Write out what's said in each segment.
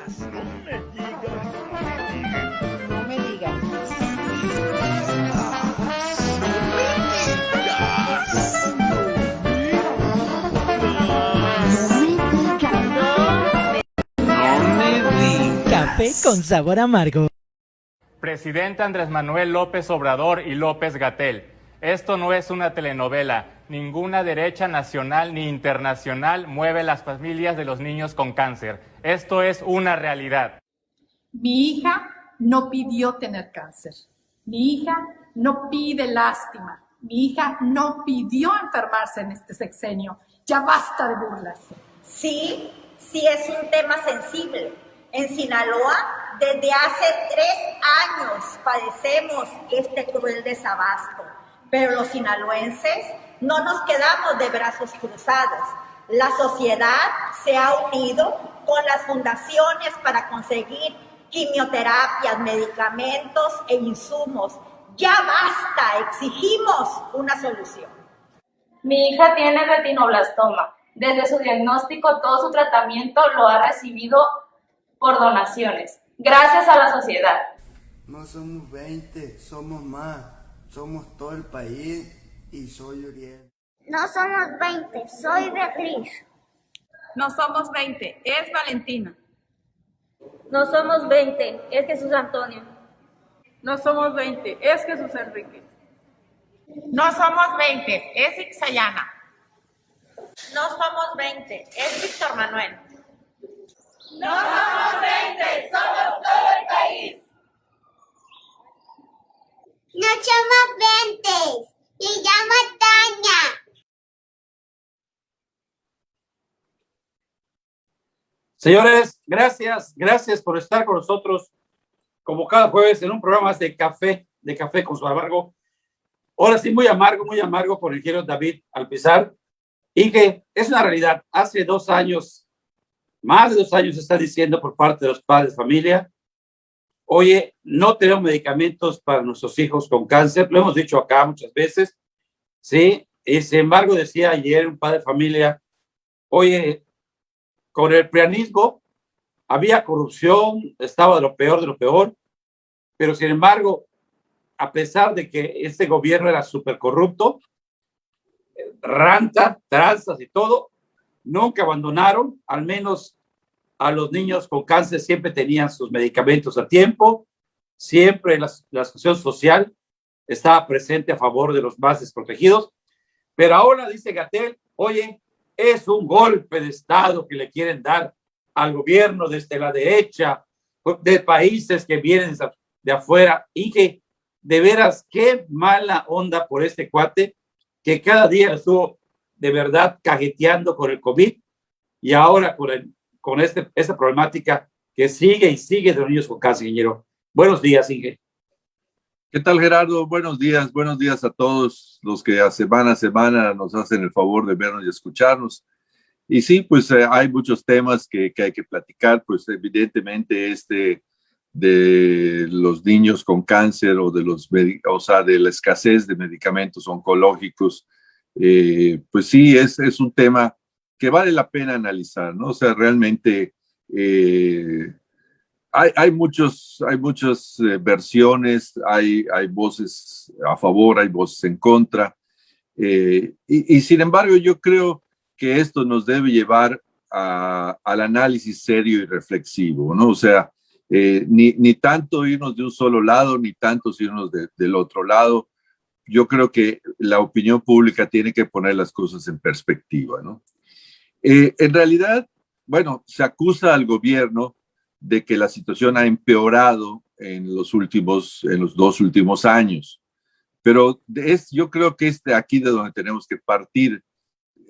No me digas. Café con sabor amargo. Presidente Andrés Manuel López Obrador y López-Gatell, esto no es una telenovela. Ninguna derecha nacional ni internacional mueve las familias de los niños con cáncer. Esto es una realidad. Mi hija no pidió tener cáncer. Mi hija no pide lástima. Mi hija no pidió enfermarse en este sexenio. Ya basta de burlas. Sí es un tema sensible. En Sinaloa, desde hace 3 años padecemos este cruel desabasto, pero los sinaloenses no nos quedamos de brazos cruzados. La sociedad se ha unido con las fundaciones para conseguir quimioterapias, medicamentos e insumos. ¡Ya basta! Exigimos una solución. Mi hija tiene retinoblastoma. Desde su diagnóstico, todo su tratamiento lo ha recibido por donaciones, gracias a la sociedad. No somos 20, somos más. Somos todo el país y soy Uriel. No somos 20, soy Beatriz. No somos 20, es Valentina. No somos 20, es Jesús Antonio. No somos 20, es Jesús Enrique. No somos 20, es Ixayana. No somos 20, es Víctor Manuel. No somos 20, somos todo el país. No somos 20, se llama Tania. Señores, gracias por estar con nosotros como cada jueves en un programa de café con su amargo. Ahora sí, muy amargo por el ingeniero David Alpizar, y que es una realidad. Hace 2 años, más de 2 años, se está diciendo por parte de los padres de familia: oye, no tenemos medicamentos para nuestros hijos con cáncer. Lo hemos dicho acá muchas veces, ¿sí? Y sin embargo, decía ayer un padre de familia: oye, con el prianismo había corrupción, estaba de lo peor, pero sin embargo, a pesar de que este gobierno era súper corrupto, ranta, tranzas y todo, nunca abandonaron. Al menos a los niños con cáncer siempre tenían sus medicamentos a tiempo, siempre la asociación social estaba presente a favor de los más desprotegidos. Pero ahora dice Gatell: oye, es un golpe de Estado que le quieren dar al gobierno desde la derecha, de países que vienen de afuera, y que de veras, qué mala onda por este cuate, que cada día estuvo de verdad cajeteando con el COVID, y ahora con esta problemática que sigue de los niños con cáncer, ingeniero. Buenos días, Inge. ¿Qué tal, Gerardo? Buenos días a todos los que a semana nos hacen el favor de vernos y escucharnos. Y sí, pues hay muchos temas que hay que platicar. Pues evidentemente de los niños con cáncer o de la escasez de medicamentos oncológicos, pues sí, es un tema que vale la pena analizar, ¿no? O sea, realmente hay muchas versiones, hay voces a favor, hay voces en contra, y sin embargo yo creo que esto nos debe llevar al análisis serio y reflexivo, ¿no? O sea, ni tanto irnos de un solo lado, ni tanto irnos del otro lado. Yo creo que la opinión pública tiene que poner las cosas en perspectiva, ¿no? En realidad, bueno, se acusa al gobierno de que la situación ha empeorado en los 2 últimos años, pero yo creo que es de aquí de donde tenemos que partir.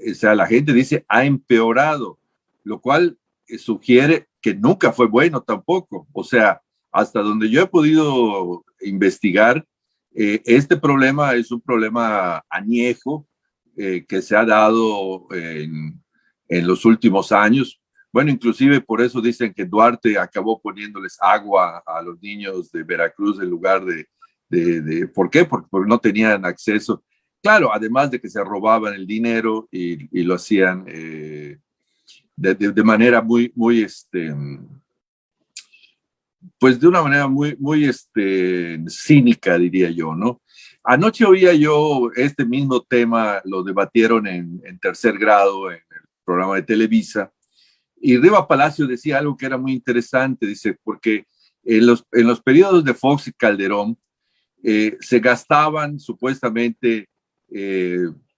O sea, la gente dice ha empeorado, lo cual sugiere que nunca fue bueno tampoco. O sea, hasta donde yo he podido investigar, este problema es un problema añejo que se ha dado en los últimos años. Bueno, inclusive por eso dicen que Duarte acabó poniéndoles agua a los niños de Veracruz en lugar ¿por qué? Porque no tenían acceso. Claro, además de que se robaban el dinero y lo hacían de manera muy pues de una manera muy cínica, diría yo, ¿no? Anoche oía yo este mismo tema, lo debatieron en tercer grado en el programa de Televisa, y Riva Palacio decía algo que era muy interesante, dice, porque en los periodos de Fox y Calderón se gastaban supuestamente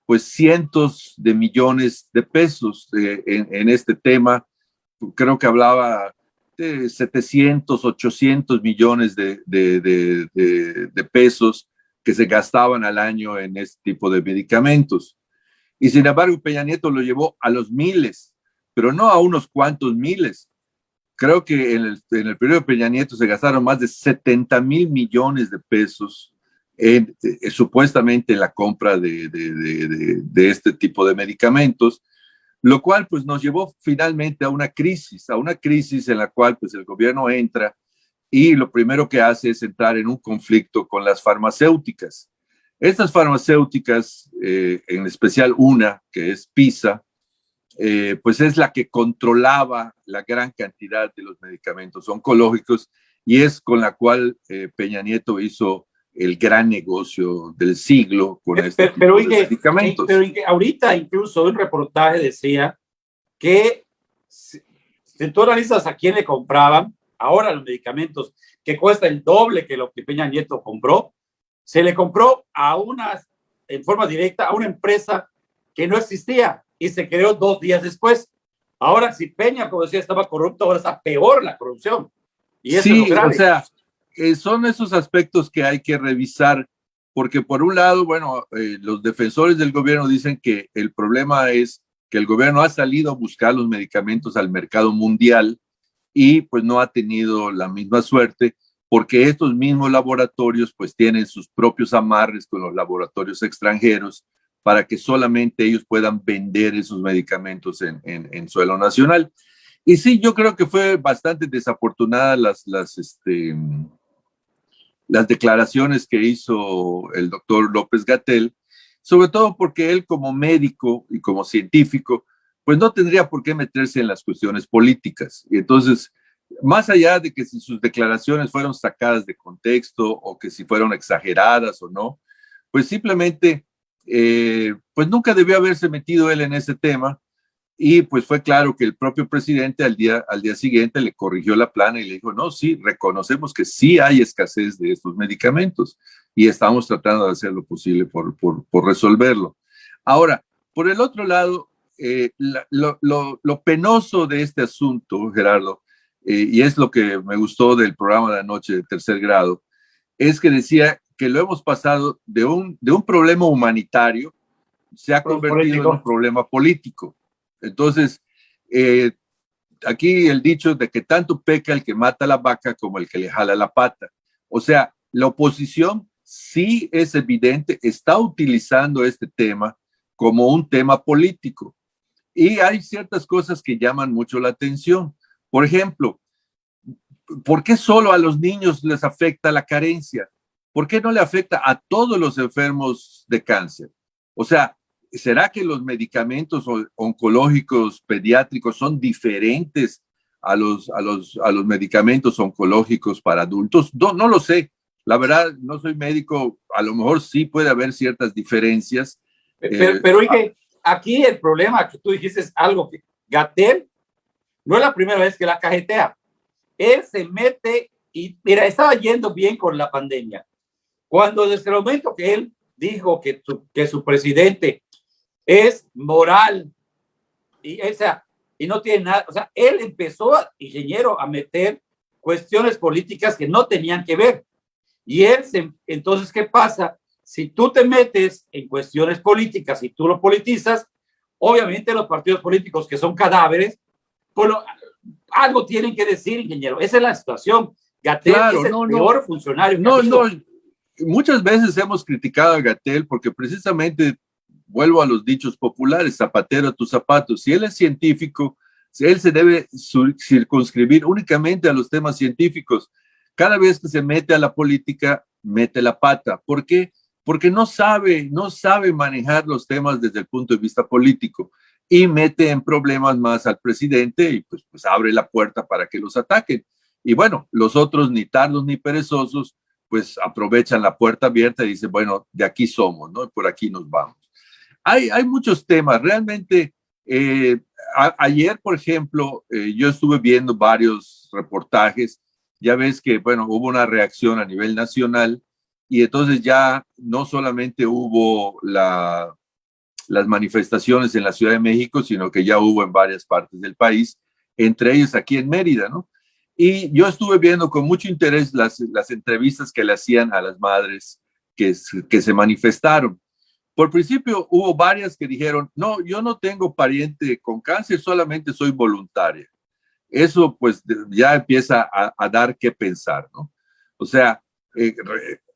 pues cientos de millones de pesos en este tema. Creo que hablaba de 700, 800 millones de pesos que se gastaban al año en este tipo de medicamentos. Y sin embargo, Peña Nieto lo llevó a los miles, pero no a unos cuantos miles. Creo que en el periodo de Peña Nieto se gastaron más de 70,000 millones de pesos supuestamente en la compra de este tipo de medicamentos, lo cual pues nos llevó finalmente a una crisis en la cual pues el gobierno entra y lo primero que hace es entrar en un conflicto con las farmacéuticas. Estas farmacéuticas, en especial una que es PISA, pues es la que controlaba la gran cantidad de los medicamentos oncológicos y es con la cual Peña Nieto hizo el gran negocio del siglo con este tipo de medicamentos. Pero ahorita incluso un reportaje decía que si tú analizas a quién le compraban, ahora los medicamentos que cuesta el doble que lo que Peña Nieto compró, se le compró en forma directa a una empresa que no existía y se creó 2 días después. Ahora, si Peña, como decía, estaba corrupto, ahora está peor la corrupción. Y eso sí, es lo grave. O sea, son esos aspectos que hay que revisar, porque por un lado, bueno, los defensores del gobierno dicen que el problema es que el gobierno ha salido a buscar los medicamentos al mercado mundial y pues no ha tenido la misma suerte, porque estos mismos laboratorios pues tienen sus propios amarres con los laboratorios extranjeros para que solamente ellos puedan vender esos medicamentos en suelo nacional. Y sí, yo creo que fue bastante desafortunada las declaraciones que hizo el doctor López-Gatell, sobre todo porque él como médico y como científico, pues no tendría por qué meterse en las cuestiones políticas. Y entonces, más allá de que si sus declaraciones fueron sacadas de contexto o que si fueron exageradas o no, pues simplemente, pues nunca debió haberse metido él en ese tema. Y pues fue claro que el propio presidente al día siguiente le corrigió la plana y le dijo, no, sí, reconocemos que sí hay escasez de estos medicamentos y estamos tratando de hacer lo posible por resolverlo. Ahora, por el otro lado, lo penoso de este asunto, Gerardo, y es lo que me gustó del programa de anoche de tercer grado, es que decía que lo hemos pasado de un problema humanitario, se ha convertido en un problema político. Entonces, aquí el dicho de que tanto peca el que mata la vaca como el que le jala la pata. O sea, la oposición sí es evidente, está utilizando este tema como un tema político. Y hay ciertas cosas que llaman mucho la atención. Por ejemplo, ¿por qué solo a los niños les afecta la carencia? ¿Por qué no le afecta a todos los enfermos de cáncer? O sea, ¿será que los medicamentos oncológicos pediátricos son diferentes a los medicamentos oncológicos para adultos? No lo sé. La verdad, no soy médico. A lo mejor sí puede haber ciertas diferencias. Pero oye, aquí el problema que tú dijiste es algo que Gatell no es la primera vez que la cajetea. Él se mete y, mira, estaba yendo bien con la pandemia. Cuando desde el momento que él dijo que su presidente es moral y no tiene nada, o sea, él empezó, ingeniero, a meter cuestiones políticas que no tenían que ver. Y entonces, ¿qué pasa? Si tú te metes en cuestiones políticas y tú lo politizas, obviamente los partidos políticos que son cadáveres, pues algo tienen que decir, ingeniero. Esa es la situación. Gatell es el peor funcionario. Muchas veces hemos criticado a Gatell porque precisamente, vuelvo a los dichos populares, zapatero a tus zapatos. Si él es científico, él se debe circunscribir únicamente a los temas científicos. Cada vez que se mete a la política, mete la pata. ¿Por qué? Porque no sabe manejar los temas desde el punto de vista político y mete en problemas más al presidente y pues abre la puerta para que los ataquen. Y bueno, los otros, ni tardos ni perezosos, pues aprovechan la puerta abierta y dicen, bueno, de aquí somos, ¿no? Y por aquí nos vamos. Hay muchos temas, realmente. Ayer, por ejemplo, yo estuve viendo varios reportajes. Ya ves que, bueno, hubo una reacción a nivel nacional y entonces ya no solamente hubo las manifestaciones en la Ciudad de México, sino que ya hubo en varias partes del país, entre ellos aquí en Mérida, ¿no? Y yo estuve viendo con mucho interés las entrevistas que le hacían a las madres que se manifestaron. Por principio hubo varias que dijeron, no, yo no tengo pariente con cáncer, solamente soy voluntaria. Eso pues ya empieza a dar que pensar, ¿no? O sea,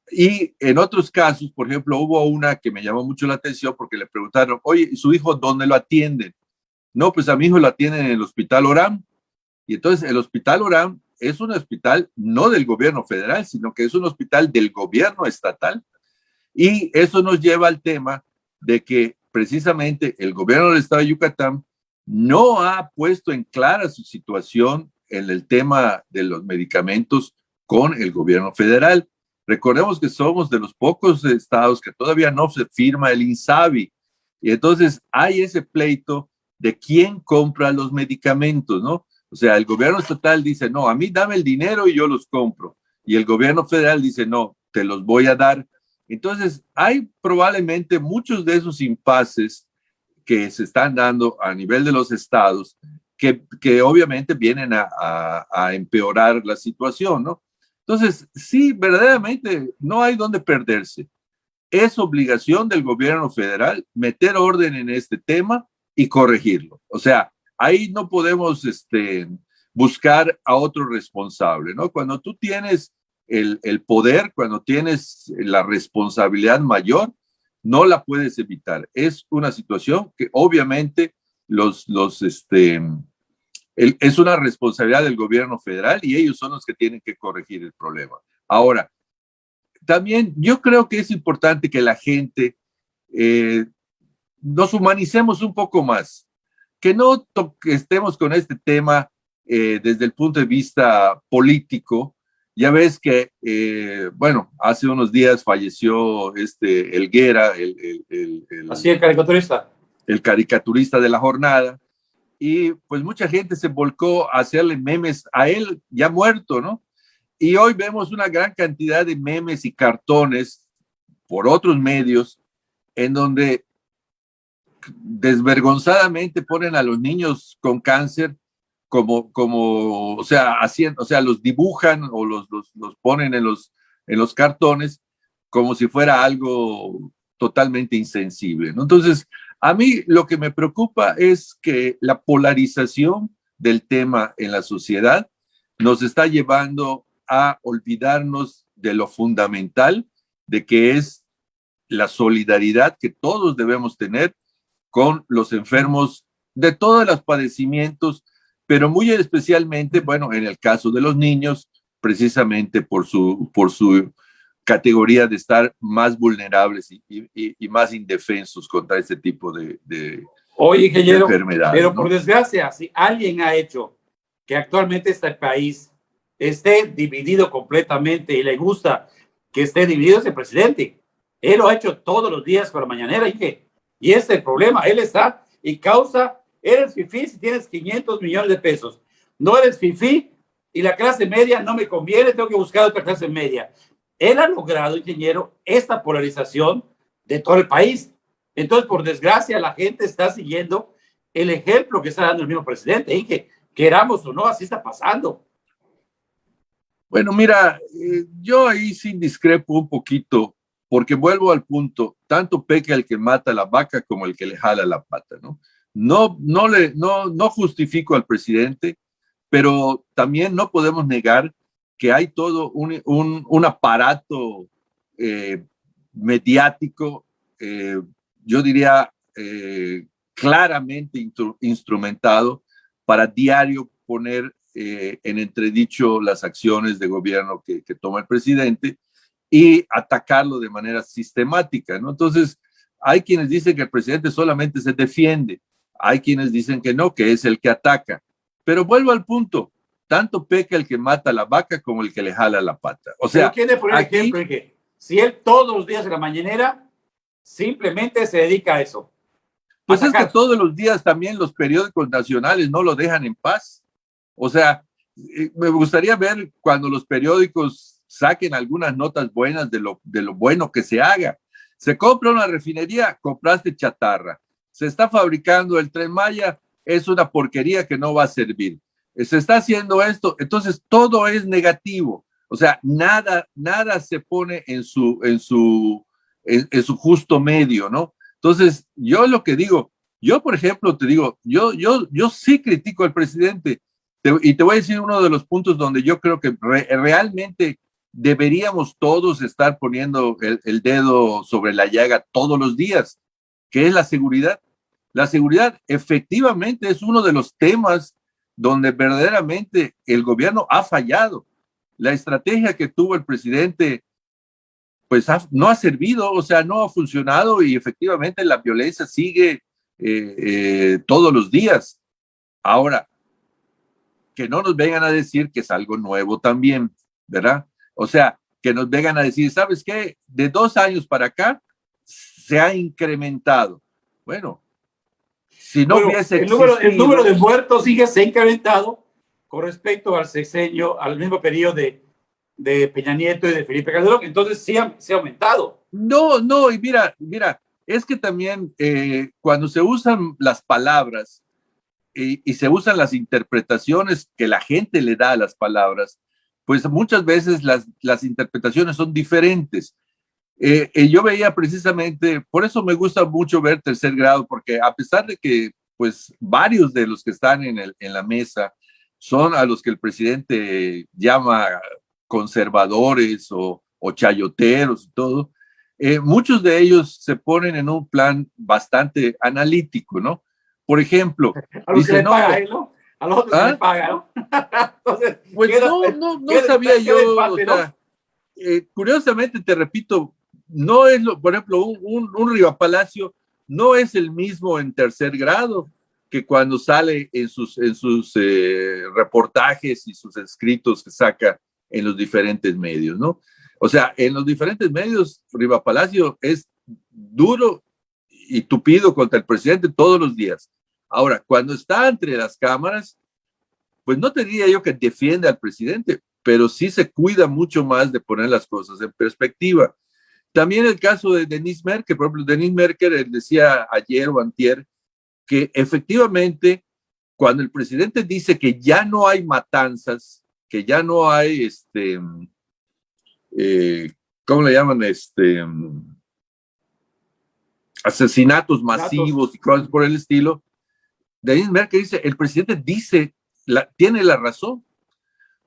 y en otros casos, por ejemplo, hubo una que me llamó mucho la atención porque le preguntaron, oye, ¿y su hijo dónde lo atienden? No, pues a mi hijo lo atienden en el Hospital Orán. Y entonces el Hospital Orán es un hospital no del gobierno federal, sino que es un hospital del gobierno estatal. Y eso nos lleva al tema de que precisamente el gobierno del estado de Yucatán no ha puesto en clara su situación en el tema de los medicamentos con el gobierno federal. Recordemos que somos de los pocos estados que todavía no se firma el INSABI. Y entonces hay ese pleito de quién compra los medicamentos, ¿no? O sea, el gobierno estatal dice, no, a mí dame el dinero y yo los compro. Y el gobierno federal dice, no, te los voy a dar. Entonces, hay probablemente muchos de esos impases que se están dando a nivel de los estados que obviamente vienen a empeorar la situación, ¿no? Entonces, sí, verdaderamente no hay dónde perderse. Es obligación del gobierno federal meter orden en este tema y corregirlo. O sea, ahí no podemos buscar a otro responsable, ¿no? Cuando tú tienes el poder, cuando tienes la responsabilidad mayor, no la puedes evitar. Es una situación que obviamente es una responsabilidad del gobierno federal y ellos son los que tienen que corregir el problema. Ahora, también yo creo que es importante que la gente nos humanicemos un poco más, que no estemos con este tema desde el punto de vista político. Ya ves que, bueno, hace unos días falleció Helguera, así el caricaturista. El caricaturista de la jornada, y pues mucha gente se volcó a hacerle memes a él ya muerto, ¿no? Y hoy vemos una gran cantidad de memes y cartones por otros medios en donde desvergonzadamente ponen a los niños con cáncer o sea, los dibujan o los ponen en los cartones como si fuera algo totalmente insensible, ¿no? Entonces, a mí lo que me preocupa es que la polarización del tema en la sociedad nos está llevando a olvidarnos de lo fundamental, de que es la solidaridad que todos debemos tener con los enfermos de todos los padecimientos, pero muy especialmente, bueno, en el caso de los niños, precisamente por su categoría de estar más vulnerables y más indefensos contra este tipo de Oye, ingeniero, enfermedades, pero ¿no? por desgracia, si alguien ha hecho que actualmente este país esté dividido completamente y le gusta que esté dividido, es el presidente. Él lo ha hecho todos los días con la mañanera, y este es el problema. Él está y causa, eres fifí si tienes 500 millones de pesos. No eres fifí y la clase media no me conviene, tengo que buscar otra clase media. Él ha logrado, ingeniero, esta polarización de todo el país. Entonces, por desgracia, la gente está siguiendo el ejemplo que está dando el mismo presidente. Y que queramos o no, así está pasando. Bueno, mira, yo ahí sí discrepo un poquito, porque vuelvo al punto, tanto peca el que mata la vaca como el que le jala la pata, ¿no? No justifico al presidente, pero también no podemos negar que hay todo un aparato mediático, yo diría claramente instrumentado para diario poner en entredicho las acciones de gobierno que toma el presidente y atacarlo de manera sistemática, ¿no? Entonces, hay quienes dicen que el presidente solamente se defiende, hay quienes dicen que no, que es el que ataca. Pero vuelvo al punto, tanto peca el que mata a la vaca como el que le jala la pata. O sea, quiere poner aquí, ejemplo, Inge. Si él todos los días en la mañanera simplemente se dedica a eso. Pues es que todos los días también los periódicos nacionales no lo dejan en paz. O sea, me gustaría ver cuando los periódicos saquen algunas notas buenas de lo bueno que se haga. Se compra una refinería, compraste chatarra. Se está fabricando el Tren Maya, es una porquería que no va a servir. Se está haciendo esto, entonces todo es negativo. O sea, nada se pone en su justo medio, ¿no? Entonces, yo lo que digo, yo por ejemplo te digo, yo sí critico al presidente y te voy a decir uno de los puntos donde yo creo que realmente deberíamos todos estar poniendo el dedo sobre la llaga todos los días, que es la seguridad. La seguridad efectivamente es uno de los temas donde verdaderamente el gobierno ha fallado. La estrategia que tuvo el presidente pues no ha servido, o sea, no ha funcionado y efectivamente la violencia sigue todos los días. Ahora, que no nos vengan a decir que es algo nuevo también, ¿verdad? O sea, que nos vengan a decir, ¿sabes qué? De 2 años para acá se ha incrementado. Bueno, si no hubiese existido... El número de muertos se ha incrementado con respecto al sexenio, al mismo periodo de Peña Nieto y de Felipe Calderón, entonces sí ha aumentado. No, y mira, es que también cuando se usan las palabras y se usan las interpretaciones que la gente le da a las palabras, pues muchas veces las interpretaciones son diferentes. Yo veía precisamente, por eso me gusta mucho ver Tercer Grado, porque a pesar de que pues varios de los que están en la mesa son a los que el presidente llama conservadores o chayoteros y todo, muchos de ellos se ponen en un plan bastante analítico, ¿no? Por ejemplo, a los que le paga él, ¿no? A los otros que le paga, ¿no? Entonces, pues no sabía yo, empate, o sea, curiosamente te repito, no es, por ejemplo, un Riva Palacio no es el mismo en Tercer Grado que cuando sale en sus reportajes y sus escritos que saca en los diferentes medios, ¿no? O sea, en los diferentes medios, Riva Palacio es duro y tupido contra el presidente todos los días. Ahora, cuando está entre las cámaras, pues no te diría yo que defiende al presidente, pero sí se cuida mucho más de poner las cosas en perspectiva. También el caso de Denise Merker, por ejemplo, Denise Merker decía ayer o antier que efectivamente cuando el presidente dice que ya no hay matanzas, que ya no hay, ¿cómo le llaman? Asesinatos masivos y cosas por el estilo. Denise Merker dice, el presidente tiene la razón,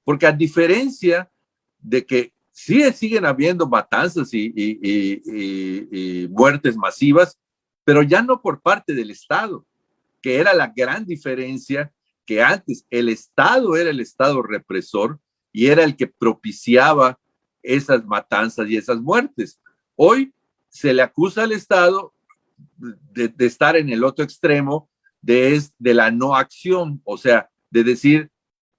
porque a diferencia de que sí siguen habiendo matanzas y muertes masivas, pero ya no por parte del Estado, que era la gran diferencia, que antes el Estado era el Estado represor y era el que propiciaba esas matanzas y esas muertes. Hoy se le acusa al Estado de estar en el otro extremo de la no acción, o sea, de decir,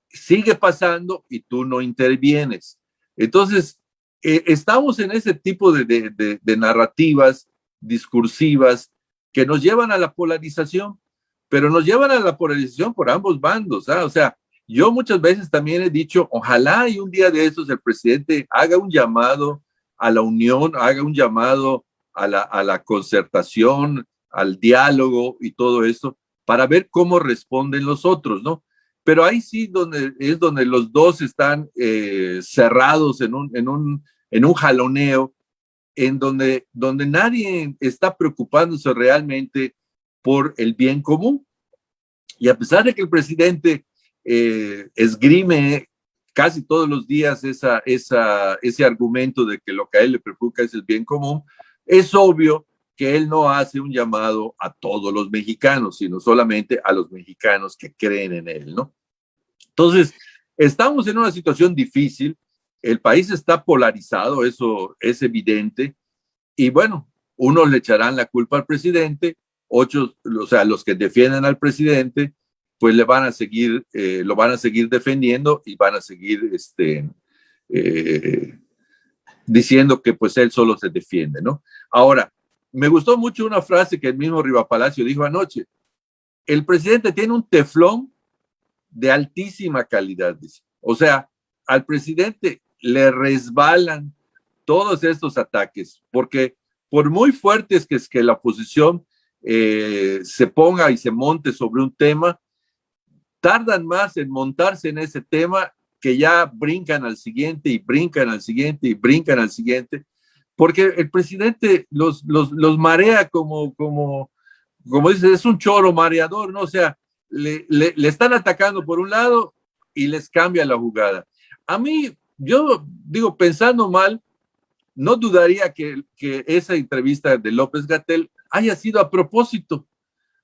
sigue pasando y tú no intervienes. Entonces, estamos en ese tipo de narrativas discursivas que nos llevan a la polarización, pero nos llevan a la polarización por ambos bandos, ¿sabes? O sea, yo muchas veces también he dicho, ojalá y un día de estos el presidente haga un llamado a la unión, haga un llamado a la concertación, al diálogo y todo eso, para ver cómo responden los otros, ¿no? Pero ahí sí donde los dos están cerrados en un jaloneo, en donde nadie está preocupándose realmente por el bien común. Y a pesar de que el presidente esgrime casi todos los días ese argumento de que lo que a él le preocupa es el bien común, es obvio que él no hace un llamado a todos los mexicanos, sino solamente a los mexicanos que creen en él, ¿no? Entonces, estamos en una situación difícil, el país está polarizado, eso es evidente, y bueno, unos le echarán la culpa al presidente, otros, o sea, los que defienden al presidente, pues le van a seguir, lo van a seguir defendiendo y van a seguir diciendo que pues él solo se defiende, ¿no? Ahora, me gustó mucho una frase que el mismo Rivapalacio dijo anoche. El presidente tiene un teflón de altísima calidad, dice. O sea, al presidente le resbalan todos estos ataques, porque por muy fuertes que es que la oposición se ponga y se monte sobre un tema, tardan más en montarse en ese tema que ya brincan al siguiente y brincan al siguiente y brincan al siguiente, porque el presidente los marea como dice, es un choro mareador, ¿no? O sea, le están atacando por un lado y les cambia la jugada. A mí, yo digo, pensando mal, no dudaría que esa entrevista de López-Gatell haya sido a propósito.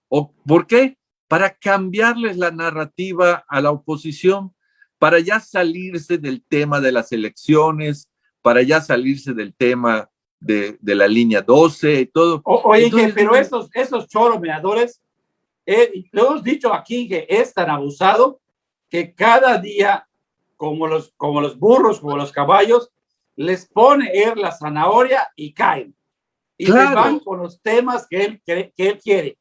¿O por qué? Para cambiarles la narrativa a la oposición, para ya salirse del tema de las elecciones, para ya salirse del tema de la línea 12 y todo. Oye, entonces, pero esos choromeadores, lo hemos dicho aquí, que es tan abusado que cada día, como los burros, como los caballos, les pone él la zanahoria y caen. Y claro, se van con los temas que él quiere.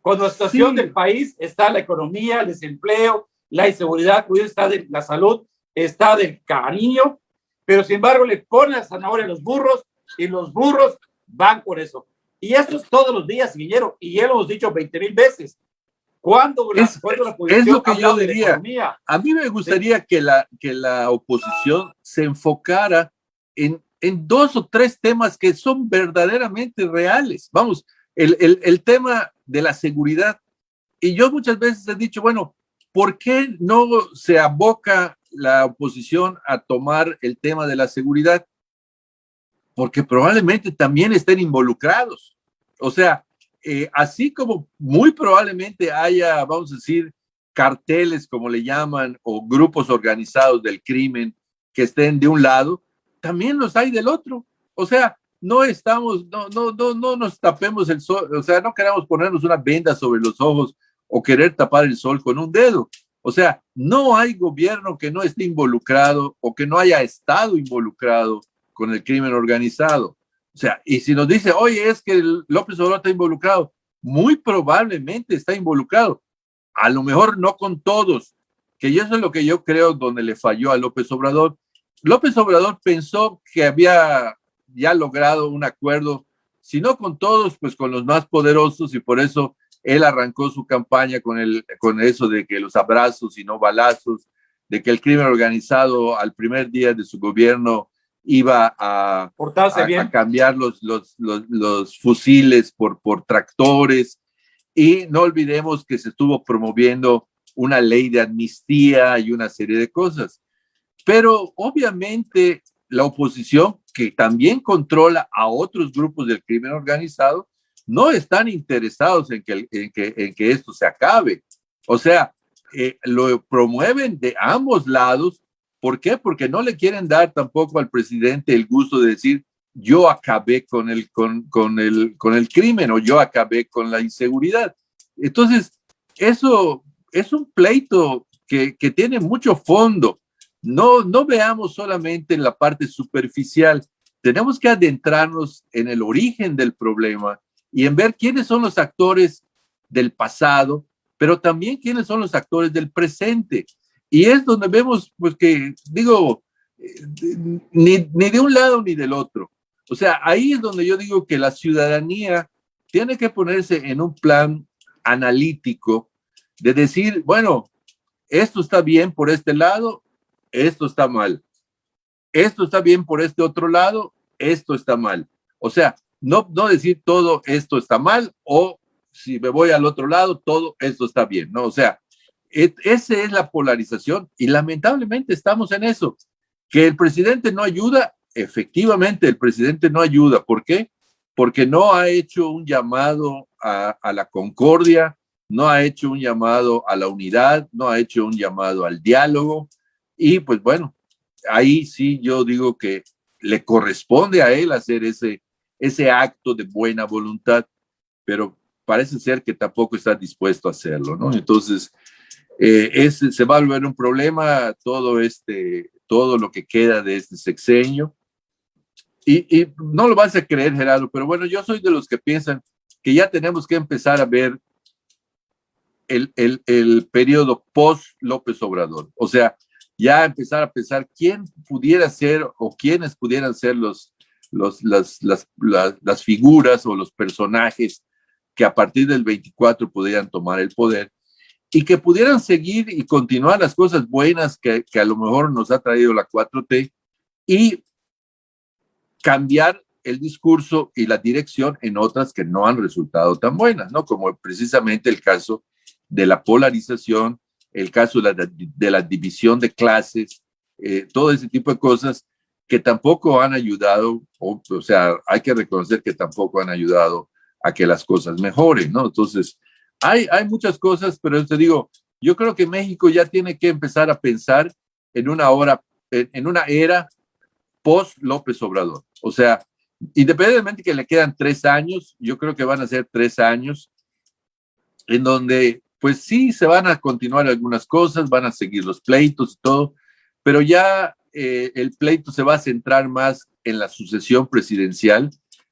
Cuando la situación del país está la economía, el desempleo, la inseguridad, está de la salud, está del cariño, pero sin embargo le pone la zanahoria a los burros y los burros van por eso. Y esto es todos los días, Guillermo, y ya lo hemos dicho 20,000 veces. ¿Cuándo la oposición es lo que yo de diría. economía? A mí me gustaría que la oposición se enfocara en 2 o 3 temas que son verdaderamente reales. Vamos, el tema de la seguridad. Y yo muchas veces he dicho, bueno, ¿por qué no se aboca la oposición a tomar el tema de la seguridad? Porque probablemente también estén involucrados. O sea, así como muy probablemente haya, vamos a decir, carteles, como le llaman, o grupos organizados del crimen que estén de un lado, también los hay del otro. O sea, no nos tapemos el sol, o sea, no queramos ponernos una venda sobre los ojos o querer tapar el sol con un dedo. O sea, no hay gobierno que no esté involucrado o que no haya estado involucrado con el crimen organizado. O sea, y si nos dice, oye, es que López Obrador está involucrado, muy probablemente está involucrado. A lo mejor no con todos, que eso es lo que yo creo donde le falló a López Obrador. López Obrador pensó que había ya logrado un acuerdo, si no con todos, pues con los más poderosos, y por eso él arrancó su campaña con eso de que los abrazos y no balazos, de que el crimen organizado al primer día de su gobierno iba a cambiar los fusiles por tractores. Y no olvidemos que se estuvo promoviendo una ley de amnistía y una serie de cosas. Pero obviamente la oposición, que también controla a otros grupos del crimen organizado, no están interesados en que esto se acabe. O sea, lo promueven de ambos lados. ¿Por qué? Porque no le quieren dar tampoco al presidente el gusto de decir, yo acabé con el crimen, o yo acabé con la inseguridad. Entonces, eso es un pleito que tiene mucho fondo. No veamos solamente en la parte superficial. Tenemos que adentrarnos en el origen del problema y en ver quiénes son los actores del pasado, pero también quiénes son los actores del presente. Y es donde vemos, pues, que digo, ni de un lado ni del otro. O sea, ahí es donde yo digo que la ciudadanía tiene que ponerse en un plan analítico de decir, bueno, esto está bien por este lado, esto está mal. Esto está bien por este otro lado, esto está mal. O sea, no decir todo esto está mal, o si me voy al otro lado, todo esto está bien, ¿no? O sea, esa es la polarización y lamentablemente estamos en eso. Que el presidente no ayuda, efectivamente el presidente no ayuda. ¿Por qué? Porque no ha hecho un llamado a la concordia, no ha hecho un llamado a la unidad, no ha hecho un llamado al diálogo. Y pues bueno, ahí sí yo digo que le corresponde a él hacer ese acto de buena voluntad, pero parece ser que tampoco está dispuesto a hacerlo, ¿no? Entonces, Se va a volver un problema todo lo que queda de este sexenio. Y no lo vas a creer, Gerardo, pero bueno, yo soy de los que piensan que ya tenemos que empezar a ver el periodo post López Obrador. O sea, ya empezar a pensar quién pudiera ser o quiénes pudieran ser las figuras o los personajes que a partir del 24 pudieran tomar el poder y que pudieran seguir y continuar las cosas buenas que a lo mejor nos ha traído la 4T y cambiar el discurso y la dirección en otras que no han resultado tan buenas, ¿no? Como precisamente el caso de la polarización, el caso de la división de clases, todo ese tipo de cosas que tampoco han ayudado, o sea, hay que reconocer que tampoco han ayudado a que las cosas mejoren, ¿no? Entonces, hay muchas cosas, pero te digo, yo creo que México ya tiene que empezar a pensar en una era post López Obrador. O sea, independientemente que le quedan 3 años, yo creo que van a ser 3 años en donde, pues sí, se van a continuar algunas cosas, van a seguir los pleitos y todo, pero ya el pleito se va a centrar más en la sucesión presidencial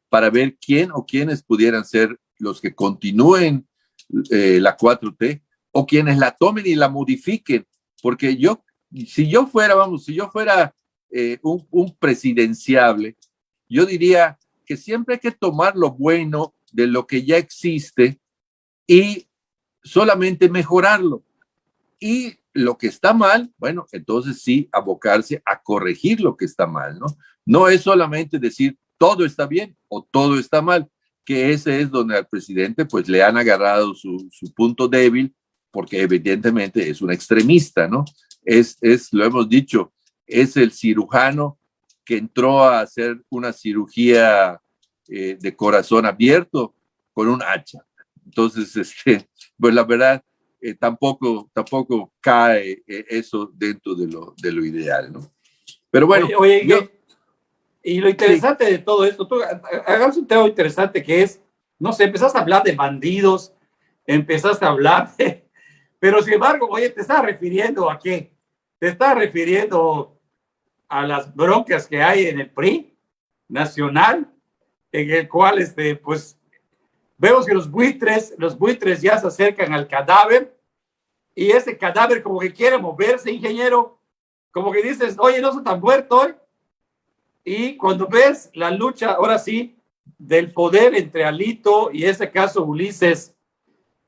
para ver quién o quiénes pudieran ser los que continúen la 4T o quienes la tomen y la modifiquen, porque si yo fuera un presidenciable, yo diría que siempre hay que tomar lo bueno de lo que ya existe y solamente mejorarlo. Y lo que está mal, bueno, entonces sí, abocarse a corregir lo que está mal, ¿no? No es solamente decir todo está bien o todo está mal, que ese es donde al presidente pues le han agarrado su punto débil, porque evidentemente es un extremista, ¿no? Lo hemos dicho, es el cirujano que entró a hacer una cirugía de corazón abierto con un hacha. Entonces, pues la verdad, tampoco cae eso dentro de lo ideal, ¿no? Pero bueno. Y lo interesante de todo esto, tú hagas un tema interesante que es, no sé, empezaste a hablar de bandidos, empezaste a hablar pero sin embargo, oye, ¿te estás refiriendo a qué? ¿Te estás refiriendo a las broncas que hay en el PRI nacional, en el cual, pues, vemos que los buitres ya se acercan al cadáver y ese cadáver como que quiere moverse, ingeniero, como que dices, oye, no soy tan muerto hoy. Y cuando ves la lucha, ahora sí, del poder entre Alito y ese caso Ulises,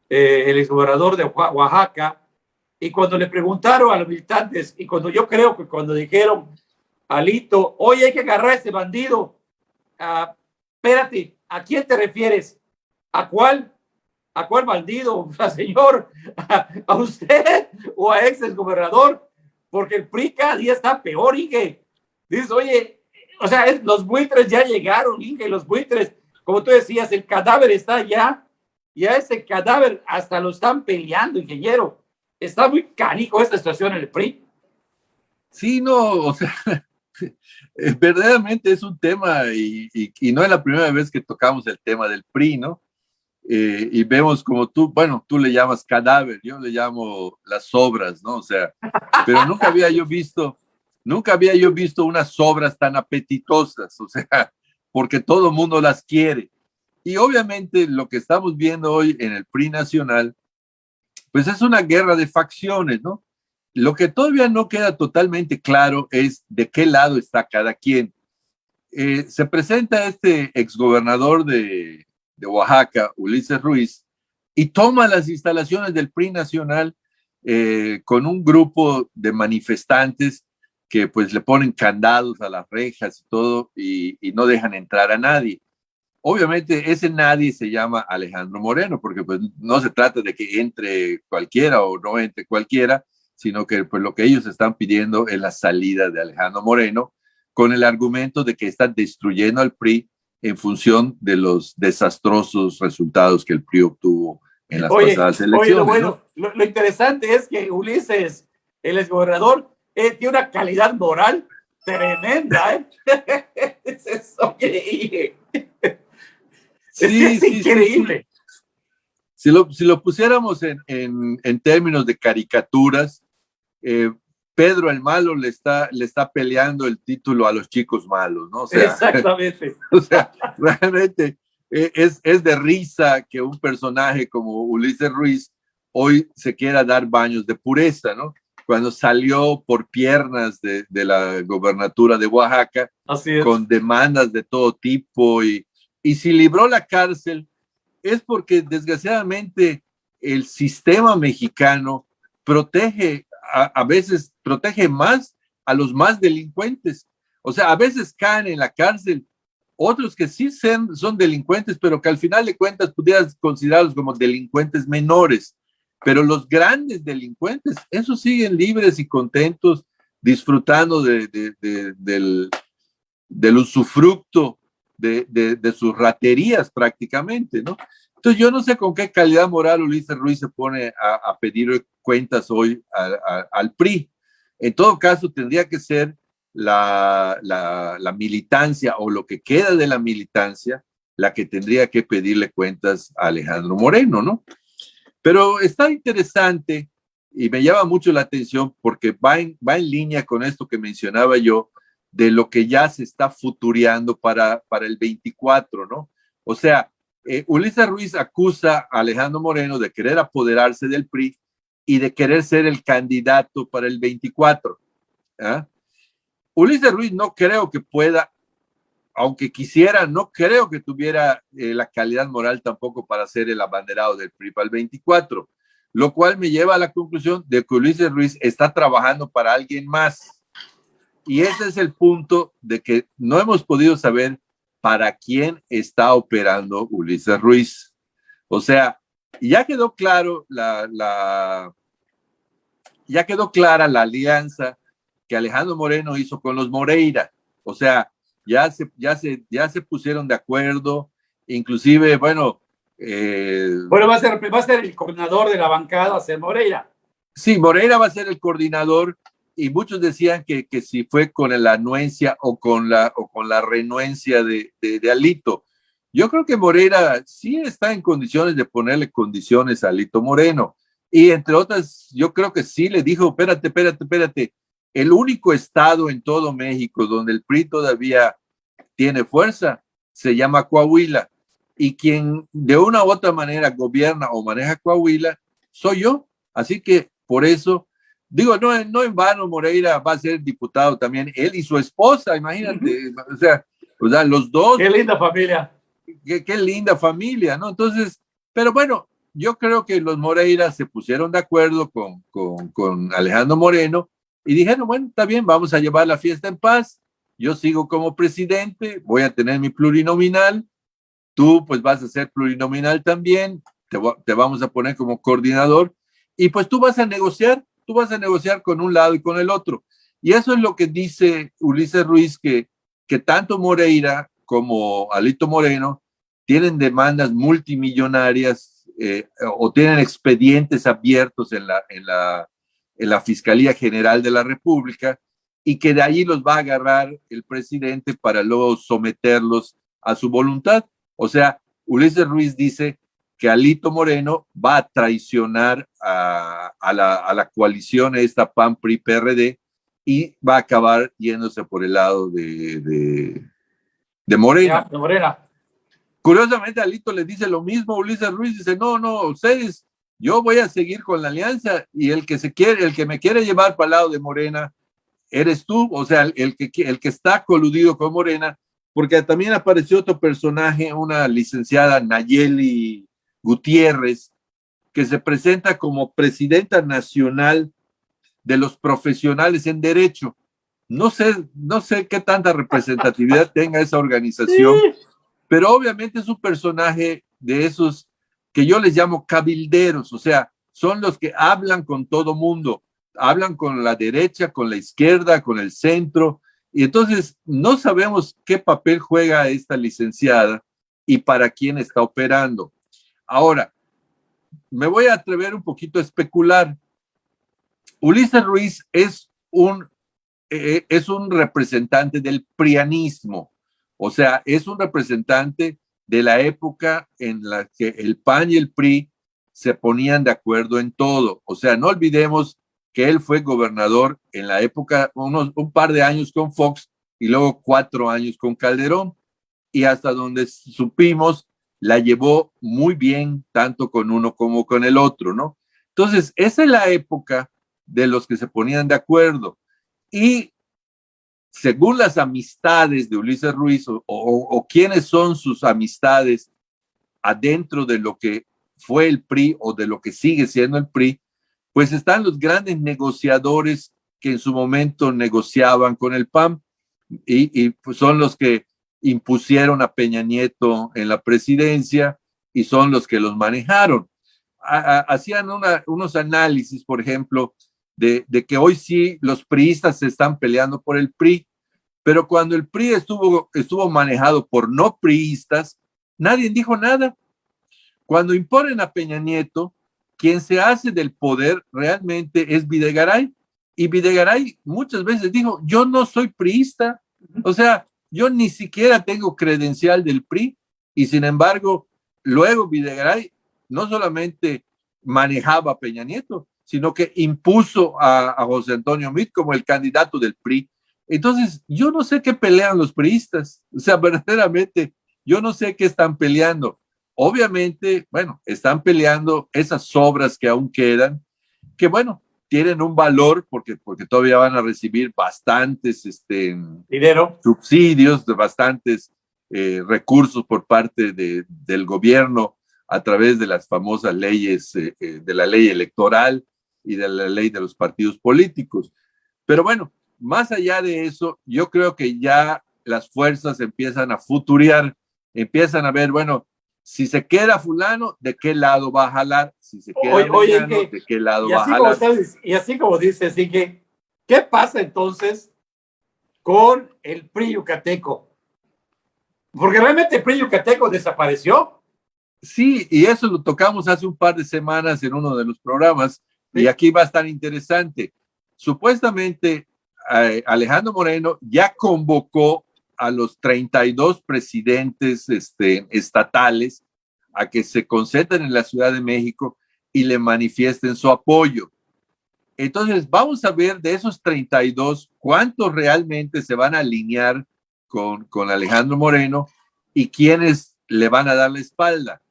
el exgobernador de Oaxaca, y cuando le preguntaron a los militantes, y yo creo que cuando dijeron Alito, oye, hay que agarrar a ese bandido, espérate, ¿a quién te refieres? ¿A cuál bandido? Señor, ¿a usted o a ex gobernador? Porque el PRI cada día está peor, Inge. Dices, oye, o sea, los buitres ya llegaron, Inge, los buitres, como tú decías, el cadáver está allá, y a ese cadáver hasta lo están peleando, ingeniero. Está muy canijo esta situación en el PRI. Sí, no, o sea, verdaderamente es un tema y no es la primera vez que tocamos el tema del PRI, ¿no? Y vemos como tú le llamas cadáver, yo le llamo las sobras, ¿no? O sea, pero nunca había yo visto unas sobras tan apetitosas, o sea, porque todo el mundo las quiere. Y obviamente lo que estamos viendo hoy en el PRI nacional, pues es una guerra de facciones, ¿no? Lo que todavía no queda totalmente claro es de qué lado está cada quien. Se presenta este exgobernador de Oaxaca, Ulises Ruiz, y toma las instalaciones del PRI nacional con un grupo de manifestantes que pues le ponen candados a las rejas y todo y no dejan entrar a nadie. Obviamente ese nadie se llama Alejandro Moreno, porque pues no se trata de que entre cualquiera o no entre cualquiera, sino que pues lo que ellos están pidiendo es la salida de Alejandro Moreno con el argumento de que están destruyendo al PRI en función de los desastrosos resultados que el PRI obtuvo en las pasadas elecciones. Lo interesante es que Ulises, el exgobernador, tiene una calidad moral tremenda, ¿eh? Es increíble. Sí, es increíble. si lo pusiéramos en términos de caricaturas, Pedro el Malo le está peleando el título a los chicos malos, ¿no? O sea, exactamente. O sea, realmente es de risa que un personaje como Ulises Ruiz hoy se quiera dar baños de pureza, ¿no? Cuando salió por piernas de la gobernatura de Oaxaca, con demandas de todo tipo, y si libró la cárcel, es porque desgraciadamente el sistema mexicano protege, a veces protege más a los más delincuentes. O sea, a veces caen en la cárcel otros que sí son delincuentes, pero que al final de cuentas pudieras considerarlos como delincuentes menores. Pero los grandes delincuentes, esos siguen libres y contentos, disfrutando del usufructo de sus raterías prácticamente, ¿no? Entonces yo no sé con qué calidad moral Ulises Ruiz se pone a pedir cuentas hoy al PRI. En todo caso, tendría que ser la militancia, o lo que queda de la militancia, la que tendría que pedirle cuentas a Alejandro Moreno, ¿no? Pero está interesante y me llama mucho la atención porque va en línea con esto que mencionaba yo, de lo que ya se está futureando para el 24, ¿no? O sea, Ulises Ruiz acusa a Alejandro Moreno de querer apoderarse del PRI y de querer ser el candidato para el 24. ¿Ah? Ulises Ruiz no creo que pueda, aunque quisiera, no creo que tuviera la calidad moral tampoco para ser el abanderado del PRI para el 24, lo cual me lleva a la conclusión de que Ulises Ruiz está trabajando para alguien más. Y ese es el punto de que no hemos podido saber para quién está operando Ulises Ruiz. O sea, ya quedó claro ya quedó clara la alianza que Alejandro Moreno hizo con los Moreira. O sea, ya se pusieron de acuerdo, inclusive, bueno... Bueno, va a ser el coordinador de la bancada, va a ser Moreira. Sí, Moreira va a ser el coordinador, y muchos decían que si fue con la anuencia o con la renuencia de Alito. Yo creo que Moreira sí está en condiciones de ponerle condiciones a Alito Moreno, y entre otras, yo creo que sí le dijo, espérate, el único estado en todo México donde el PRI todavía tiene fuerza se llama Coahuila, y quien de una u otra manera gobierna o maneja Coahuila soy yo. Así que por eso, digo, no en vano Moreira va a ser diputado también, él y su esposa, imagínate, o sea, los dos. Qué linda familia. Qué linda familia, ¿no? Entonces, pero bueno, yo creo que los Moreira se pusieron de acuerdo con Alejandro Moreno y dijeron, bueno, está bien, vamos a llevar la fiesta en paz, yo sigo como presidente, voy a tener mi plurinominal, tú pues vas a ser plurinominal también, te vamos a poner como coordinador, y pues tú vas a negociar con un lado y con el otro. Y eso es lo que dice Ulises Ruiz, que tanto Moreira como Alito Moreno tienen demandas multimillonarias o tienen expedientes abiertos en la Fiscalía General de la República, y que de ahí los va a agarrar el presidente para luego someterlos a su voluntad. O sea, Ulises Ruiz dice que Alito Moreno va a traicionar a la coalición esta PAN-PRI-PRD y va a acabar yéndose por el lado de Morena. De Morena. Curiosamente, Alito le dice lo mismo. Ulises Ruiz dice, no, ustedes, yo voy a seguir con la alianza, y el que me quiere llevar para el lado de Morena eres tú. O sea, el que está coludido con Morena, porque también apareció otro personaje, una licenciada Nayeli Gutiérrez, que se presenta como presidenta nacional de los profesionales en derecho. No sé qué tanta representatividad tenga esa organización, pero obviamente es un personaje de esos que yo les llamo cabilderos, o sea, son los que hablan con todo mundo, hablan con la derecha, con la izquierda, con el centro, y entonces no sabemos qué papel juega esta licenciada y para quién está operando. Ahora, me voy a atrever un poquito a especular. Ulises Ruiz es un representante del prianismo, o sea, es un representante de la época en la que el PAN y el PRI se ponían de acuerdo en todo. O sea, no olvidemos que él fue gobernador en la época, un par de años con Fox y luego 4 años con Calderón. Y hasta donde supimos, la llevó muy bien, tanto con uno como con el otro, ¿no? Entonces, esa es la época de los que se ponían de acuerdo. Y según las amistades de Ulises Ruiz o quiénes son sus amistades adentro de lo que fue el PRI o de lo que sigue siendo el PRI, pues están los grandes negociadores que en su momento negociaban con el PAN y pues son los que impusieron a Peña Nieto en la presidencia y son los que los manejaron. Hacían unos análisis, por ejemplo, de que hoy sí los priistas se están peleando por el PRI, pero cuando el PRI estuvo manejado por no priistas, nadie dijo nada. Cuando imponen a Peña Nieto, quien se hace del poder realmente es Videgaray, y Videgaray muchas veces dijo, yo no soy priista, o sea, yo ni siquiera tengo credencial del PRI, y sin embargo, luego Videgaray no solamente manejaba a Peña Nieto, sino que impuso a José Antonio Meade como el candidato del PRI. Entonces, yo no sé qué pelean los priistas, o sea, verdaderamente, yo no sé qué están peleando. Obviamente, bueno, están peleando esas sobras que aún quedan, que bueno, tienen un valor porque todavía van a recibir bastantes dinero, subsidios, de bastantes recursos por parte del gobierno a través de las famosas leyes, de la ley electoral y de la ley de los partidos políticos. Pero bueno, más allá de eso, yo creo que ya las fuerzas empiezan a futurear, empiezan a ver, bueno, si se queda fulano, ¿de qué lado va a jalar? Si se queda fulano, ¿de qué lado va a jalar? Y así como dices, así que, ¿qué pasa entonces con el PRI yucateco? Porque realmente el PRI yucateco desapareció. Sí, y eso lo tocamos hace un par de semanas en uno de los programas, sí. Y aquí va a estar interesante. Supuestamente, Alejandro Moreno ya convocó a los 32 presidentes estatales a que se concentren en la Ciudad de México y le manifiesten su apoyo. Entonces, vamos a ver de esos 32, cuántos realmente se van a alinear con Alejandro Moreno y quiénes le van a dar la espalda.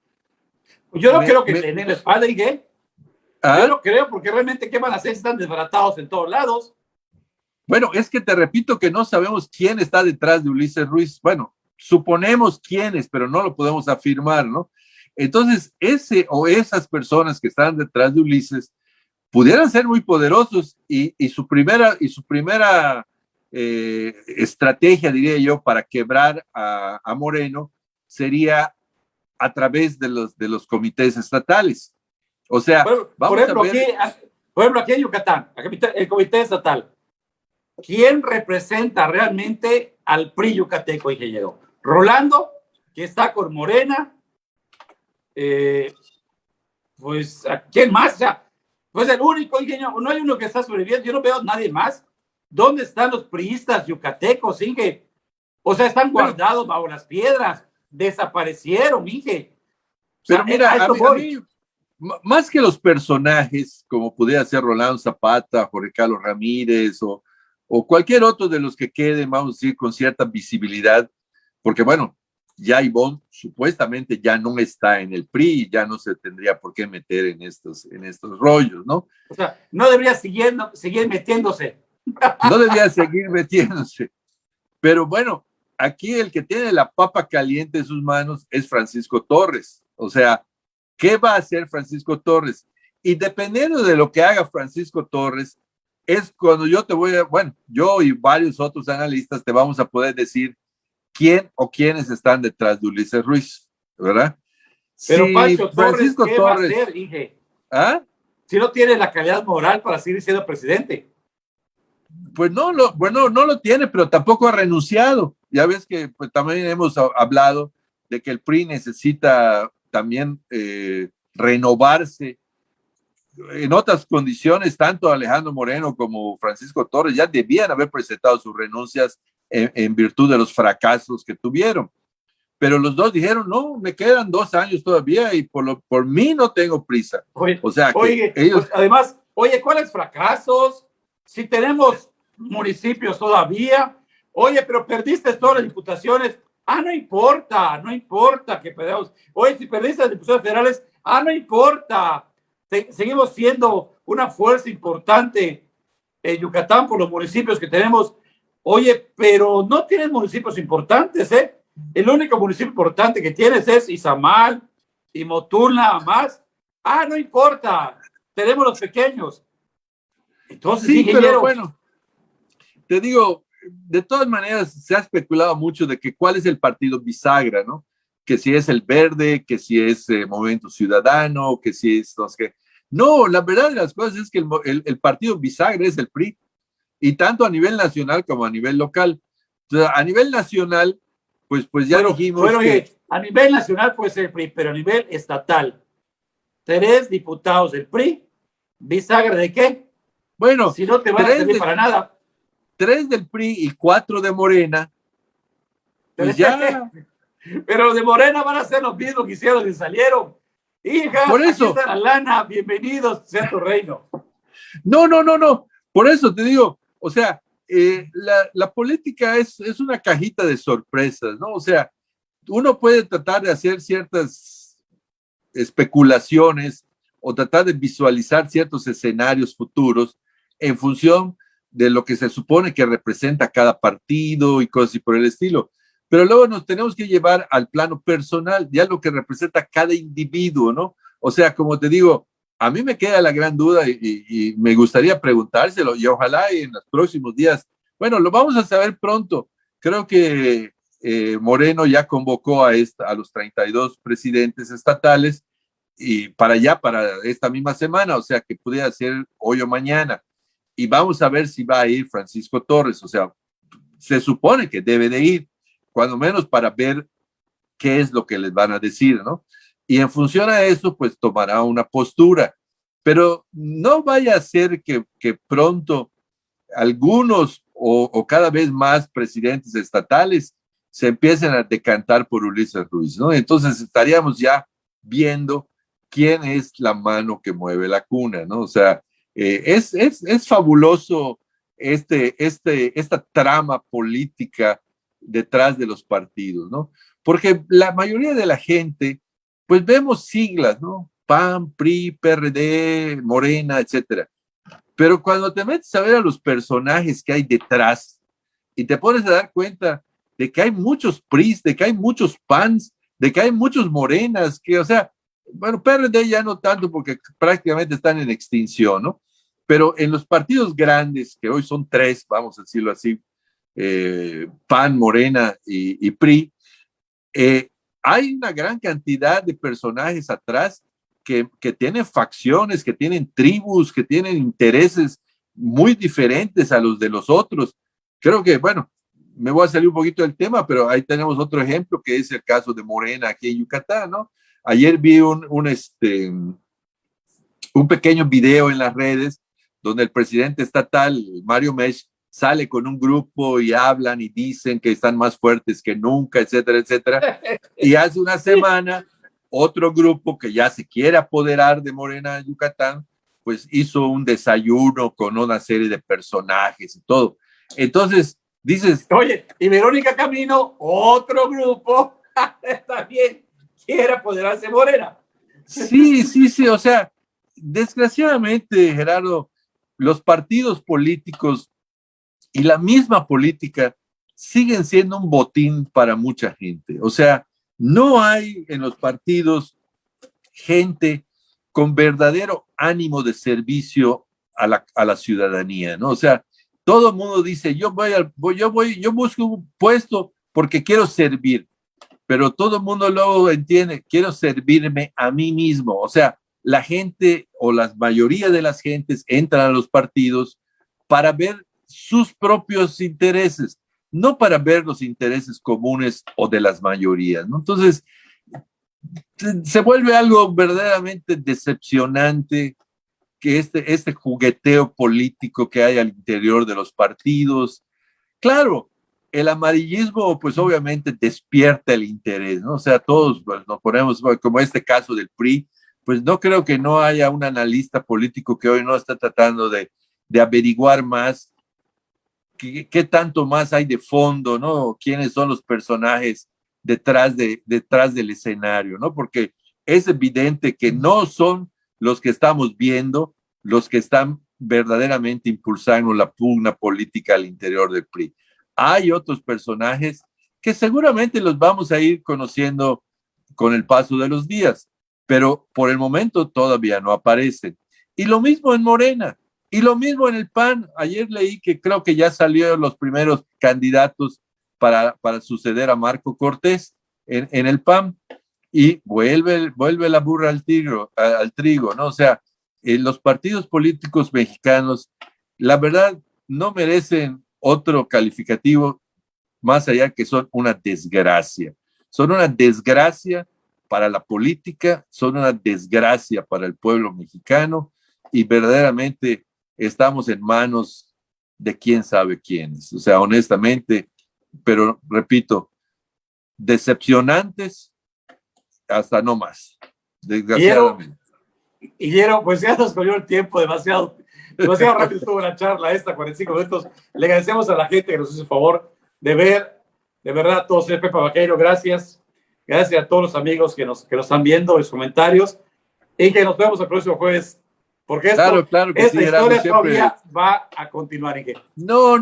Yo no creo que le den la espalda, ¿y qué? Yo no creo, porque realmente, ¿qué van a hacer? Están desbaratados en todos lados. Bueno, es que te repito que no sabemos quién está detrás de Ulises Ruiz. Bueno, suponemos quiénes, pero no lo podemos afirmar, ¿no? Entonces, ese o esas personas que están detrás de Ulises pudieran ser muy poderosos y su primera estrategia, diría yo, para quebrar a Moreno sería a través de los comités estatales. O sea, por ejemplo, aquí en Yucatán, el comité estatal, ¿quién representa realmente al PRI yucateco, ingeniero? Rolando, que está con Morena, pues, ¿quién más? O sea, pues el único, ingeniero, no hay uno que está sobreviviendo, yo no veo a nadie más. ¿Dónde están los priistas yucatecos, Inge? O sea, están guardados bajo las piedras, desaparecieron, Inge. Pero mira, a mí, más que los personajes, como pudiera ser Rolando Zapata, Jorge Carlos Ramírez o cualquier otro de los que queden, vamos a decir, con cierta visibilidad, porque bueno, ya Ivonne supuestamente ya no está en el PRI, ya no se tendría por qué meter en estos rollos, ¿no? O sea, no debería seguir metiéndose. No debería seguir metiéndose. Pero bueno, aquí el que tiene la papa caliente en sus manos es Francisco Torres. O sea, ¿qué va a hacer Francisco Torres? Y dependiendo de lo que haga Francisco Torres, es cuando yo yo y varios otros analistas te vamos a poder decir quién o quiénes están detrás de Ulises Ruiz, ¿verdad? Pero si Pancho Francisco Torres, ¿qué Torres, va a hacer, Inge? ¿Ah? Si no tiene la calidad moral para seguir siendo presidente. Pues no lo tiene, pero tampoco ha renunciado. Ya ves que pues, también hemos hablado de que el PRI necesita también renovarse en otras condiciones. Tanto Alejandro Moreno como Francisco Torres ya debían haber presentado sus renuncias en virtud de los fracasos que tuvieron. pero los dos dijeron, no, me quedan 2 años todavía y por mí no tengo prisa. Oye, o sea, oye, que ellos... pues, además, oye, ¿cuáles fracasos? Si tenemos municipios todavía, oye, pero perdiste todas las diputaciones, no importa que perdamos. Oye, si perdiste las diputaciones federales, no importa. Seguimos siendo una fuerza importante en Yucatán por los municipios que tenemos. Oye, pero no tienes municipios importantes, ¿eh? El único municipio importante que tienes es Izamal y Motul nada más. No importa, tenemos los pequeños. Entonces, sí, pero bueno, te digo, de todas maneras se ha especulado mucho de que cuál es el partido bisagra, ¿no? Que si es el Verde, que si es Movimiento Ciudadano, que si es los que... No, la verdad de las cosas es que el partido bisagra es el PRI, y tanto a nivel nacional como a nivel local. Entonces, a nivel nacional, pues ya dijimos que... Oye, a nivel nacional puede ser el PRI, pero a nivel estatal, 3 diputados del PRI, bisagra ¿de qué? Bueno, si no te van a servir para nada. 3 del PRI y 4 de Morena. Pues ya. Pero de Morena van a ser los mismos que hicieron y salieron. Hija, por eso, aquí está la lana, bienvenidos, sea tu reino. No. Por eso te digo, o sea, la política es una cajita de sorpresas, ¿no? O sea, uno puede tratar de hacer ciertas especulaciones o tratar de visualizar ciertos escenarios futuros en función de lo que se supone que representa cada partido y cosas así por el estilo. Pero luego nos tenemos que llevar al plano personal, ya lo que representa cada individuo, ¿no? O sea, como te digo, a mí me queda la gran duda y me gustaría preguntárselo y ojalá en los próximos días, bueno, lo vamos a saber pronto. Creo que Moreno ya convocó a los 32 presidentes estatales y para esta misma semana, o sea, que pudiera ser hoy o mañana. Y vamos a ver si va a ir Francisco Torres, o sea, se supone que debe de ir, cuando menos para ver qué es lo que les van a decir, ¿no? Y en función a eso, pues tomará una postura. Pero no vaya a ser que pronto algunos o cada vez más presidentes estatales se empiecen a decantar por Ulises Ruiz, ¿no? Entonces estaríamos ya viendo quién es la mano que mueve la cuna, ¿no? O sea, es fabuloso esta trama política detrás de los partidos, ¿no? Porque la mayoría de la gente, pues vemos siglas, ¿no? PAN, PRI, PRD, Morena, etcétera. Pero cuando te metes a ver a los personajes que hay detrás y te pones a dar cuenta de que hay muchos PRIs, de que hay muchos PANs, de que hay muchos Morenas, que, o sea, bueno, PRD ya no tanto porque prácticamente están en extinción, ¿no? Pero en los partidos grandes, que hoy son 3, vamos a decirlo así, PAN, Morena y PRI, hay una gran cantidad de personajes atrás que tienen facciones, que tienen tribus, que tienen intereses muy diferentes a los de los otros. Creo que, bueno, me voy a salir un poquito del tema, pero ahí tenemos otro ejemplo que es el caso de Morena aquí en Yucatán, ¿no? Ayer vi un pequeño video en las redes donde el presidente estatal, Mario Mesh, sale con un grupo y hablan y dicen que están más fuertes que nunca, etcétera, etcétera. Y hace una semana, otro grupo que ya se quiere apoderar de Morena Yucatán, pues hizo un desayuno con una serie de personajes y todo. Entonces, dices... Oye, y Verónica Camino, otro grupo, también quiere apoderarse de Morena. Sí, o sea, desgraciadamente, Gerardo, los partidos políticos y la misma política siguen siendo un botín para mucha gente. O sea, no hay en los partidos gente con verdadero ánimo de servicio a la ciudadanía, ¿no? O sea, todo el mundo dice, yo busco un puesto porque quiero servir, pero todo el mundo luego entiende, quiero servirme a mí mismo. O sea, la gente o la mayoría de las gentes entran a los partidos para ver sus propios intereses, no para ver los intereses comunes o de las mayorías, ¿no? Entonces, se vuelve algo verdaderamente decepcionante que este jugueteo político que hay al interior de los partidos. Claro, el amarillismo, pues obviamente despierta el interés, ¿no? O sea, todos pues, nos ponemos, como este caso del PRI, pues no creo que no haya un analista político que hoy no está tratando de averiguar más qué tanto más hay de fondo, ¿no? ¿Quiénes son los personajes detrás del escenario, ¿no? Porque es evidente que no son los que estamos viendo los que están verdaderamente impulsando la pugna política al interior del PRI. Hay otros personajes que seguramente los vamos a ir conociendo con el paso de los días, pero por el momento todavía no aparecen. Y lo mismo en Morena, y lo mismo en el PAN. Ayer leí que creo que ya salieron los primeros candidatos para suceder a Marco Cortés en el PAN, y vuelve la burra al trigo, ¿no? O sea, los partidos políticos mexicanos, la verdad, no merecen otro calificativo más allá que son una desgracia. Son una desgracia para la política, son una desgracia para el pueblo mexicano, y verdaderamente estamos en manos de quién sabe quiénes. O sea, honestamente, pero repito, decepcionantes hasta no más, desgraciadamente. Guillermo, pues ya nos cogió el tiempo demasiado rápido estuvo la charla esta, 45 minutos. Le agradecemos a la gente que nos hizo el favor de ver, de verdad, a todos. Pepe Vaqueiro, gracias. Gracias a todos los amigos que nos están viendo, los comentarios, y que nos vemos el próximo jueves, porque claro que esta sí, historia siempre todavía va a continuar. ¿En qué? No,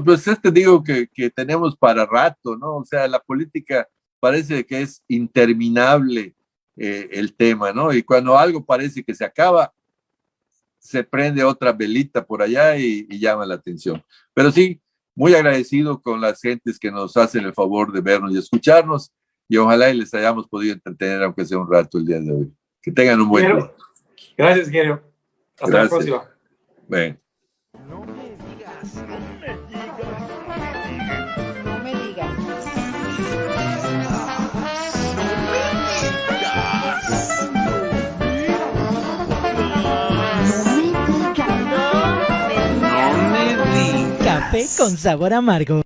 pues digo que tenemos para rato, ¿no? O sea, la política parece que es interminable el tema, ¿no? Y cuando algo parece que se acaba, se prende otra velita por allá y llama la atención. Pero sí, muy agradecido con las gentes que nos hacen el favor de vernos y escucharnos, y ojalá y les hayamos podido entretener aunque sea un rato el día de hoy. Que tengan un buen día. Gracias, Guillermo. Hasta la próxima. Bien. No me digas. Café con sabor amargo.